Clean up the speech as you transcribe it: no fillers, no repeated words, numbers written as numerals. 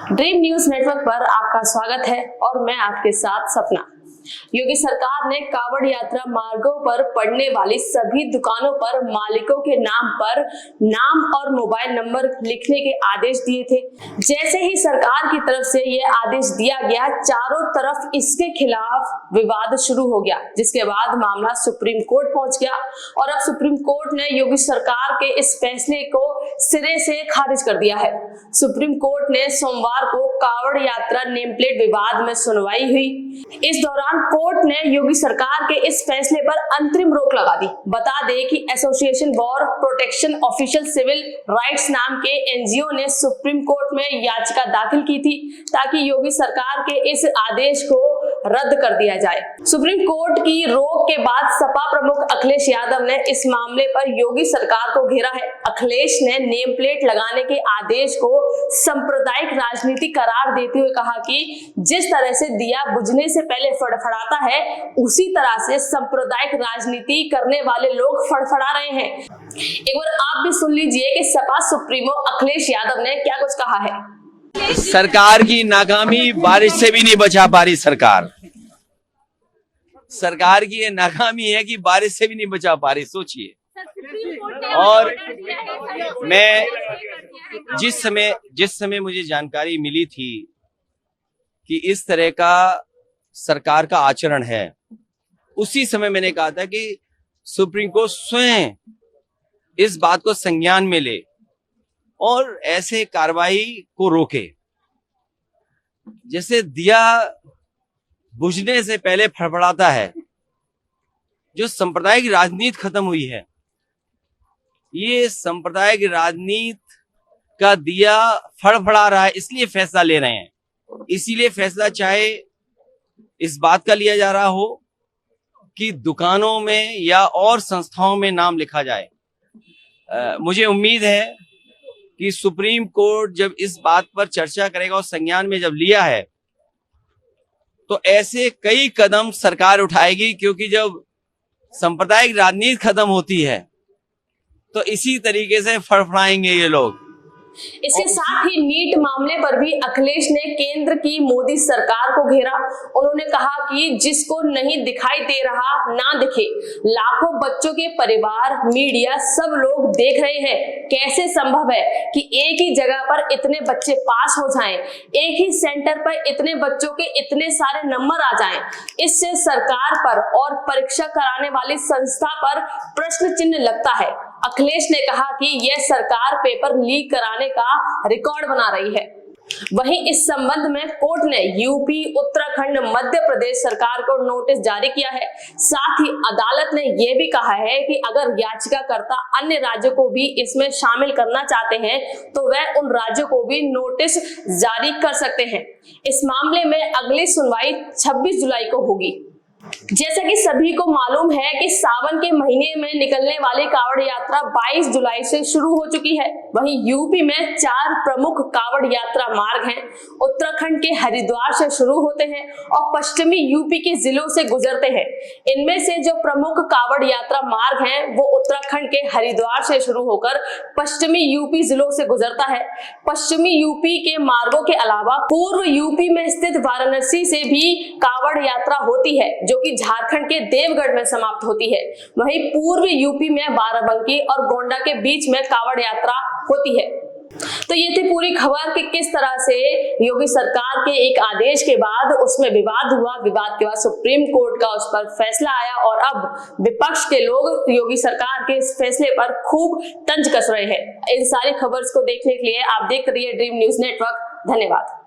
Dream news network पर आपका स्वागत है और मैं आपके साथ सपना। योगी सरकार ने कावड़ यात्रा मार्गों पर पड़ने वाली सभी दुकानों पर मालिकों के नाम पर नाम और मोबाइल नंबर लिखने के आदेश दिए थे। जैसे ही सरकार की तरफ से यह आदेश दिया गया, चारों तरफ इसके खिलाफ विवाद शुरू हो गया, जिसके बाद मामला सुप्रीम कोर्ट पहुंच गया और अब सुप्रीम कोर्ट ने योगी सरकार के इस फैसले को सिरे से खारिज कर दिया है। सुप्रीम कोर्ट ने सोमवार को कावड़ यात्रा नेम प्लेट विवाद में सुनवाई हुई। इस दौरान कोर्ट ने योगी सरकार के इस फैसले पर अंतरिम रोक लगा दी। बता दें कि association for protection official civil rights नाम के एनजीओ ने सुप्रीम कोर्ट में याचिका दाखिल की थी ताकि योगी सरकार के इस आदेश को रद्द कर दिया जाए। सुप्रीम कोर्ट की रोक के बाद सपा प्रमुख अखिलेश यादव ने इस मामले पर योगी सरकार को घेरा है। अखिलेश ने नेम प्लेट लगाने के आदेश को सांप्रदायिक राजनीति करार देते हुए कहा कि जिस तरह से दिया बुझने से पहले फड़फड़ाता है, उसी तरह से सांप्रदायिक राजनीति करने वाले लोग फड़फड़ा रहे हैं। एक बार आप भी सुन लीजिए कि सपा सुप्रीमो अखिलेश यादव ने क्या कुछ कहा है। सरकार की नाकामी बारिश से भी नहीं बचा पा रही। सरकार की ये नाकामी है कि बारिश से भी नहीं बचा पा रही। सोचिए। और मैं जिस समय मुझे जानकारी मिली थी कि इस तरह का सरकार का आचरण है, उसी समय मैंने कहा था कि सुप्रीम कोर्ट स्वयं इस बात को संज्ञान में ले और ऐसे कार्रवाई को रोके। जैसे दिया बुझने से पहले फड़फड़ाता है, जो सांप्रदायिक राजनीति खत्म हुई है, ये सांप्रदायिक राजनीति का दिया फड़फड़ा रहा है, इसलिए फैसला ले रहे हैं। इसीलिए फैसला चाहे इस बात का लिया जा रहा हो कि दुकानों में या और संस्थाओं में नाम लिखा जाए। मुझे उम्मीद है कि सुप्रीम कोर्ट जब इस बात पर चर्चा करेगा और संज्ञान में जब लिया है, तो ऐसे कई कदम सरकार उठाएगी, क्योंकि जब सांप्रदायिक राजनीति खत्म होती है तो इसी तरीके से फड़फड़ाएंगे ये लोग। इसके साथ ही नीट मामले पर भी अखिलेश ने केंद्र की मोदी सरकार को घेरा। उन्होंने कहा कि जिसको नहीं दिखाई दे रहा ना दिखे। लाखों बच्चों के परिवार, मीडिया, सब लोग देख रहे हैं। कैसे संभव है कि एक ही जगह पर इतने बच्चे पास हो जाएं, एक ही सेंटर पर इतने बच्चों के इतने सारे नंबर आ जाएं। इससे सरकार पर और परीक्षा कराने वाली संस्था पर प्रश्न चिन्ह लगता है। अखिलेश ने कहा कि यह सरकार पेपर लीक कराने का रिकॉर्ड बना रही है। वहीं इस संबंध में कोर्ट ने यूपी, उत्तराखंड, मध्य प्रदेश सरकार को नोटिस जारी किया है। साथ ही अदालत ने यह भी कहा है कि अगर याचिकाकर्ता अन्य राज्यों को भी इसमें शामिल करना चाहते हैं तो वह उन राज्यों को भी नोटिस जारी कर सकते हैं। इस मामले में अगली सुनवाई 26 जुलाई को होगी। जैसा कि सभी को मालूम है कि सावन के महीने में निकलने वाली कावड़ यात्रा 22 जुलाई से शुरू हो चुकी है। वहीं यूपी में 4 प्रमुख कावड़ यात्रा मार्ग हैं। उत्तराखंड के हरिद्वार से शुरू होते हैं और पश्चिमी यूपी के जिलों से गुजरते हैं। इनमें से जो प्रमुख कावड़ यात्रा मार्ग हैं, वो उत्तराखंड के हरिद्वार से शुरू होकर पश्चिमी यूपी जिलों से गुजरता है। पश्चिमी यूपी के मार्गों के अलावा पूर्व यूपी में स्थित वाराणसी से भी कावड़ यात्रा होती है, जो कि झारखंड के देवगढ़ में समाप्त होती है। वहीं पूर्व यूपी में बाराबंकी और गोंडा के बीच में कावड़ यात्रा होती है। तो ये थी पूरी खबर कि किस तरह से योगी सरकार के एक आदेश के बाद उसमें विवाद हुआ। विवाद के बाद सुप्रीम कोर्ट का उस पर फैसला आया और अब विपक्ष के लोग योगी सरकार के इस फैसले पर खूब तंज कस रहे हैं। इन सारी खबर्स को देखने के लिए आप देखते रहिए ड्रीम न्यूज नेटवर्क। धन्यवाद।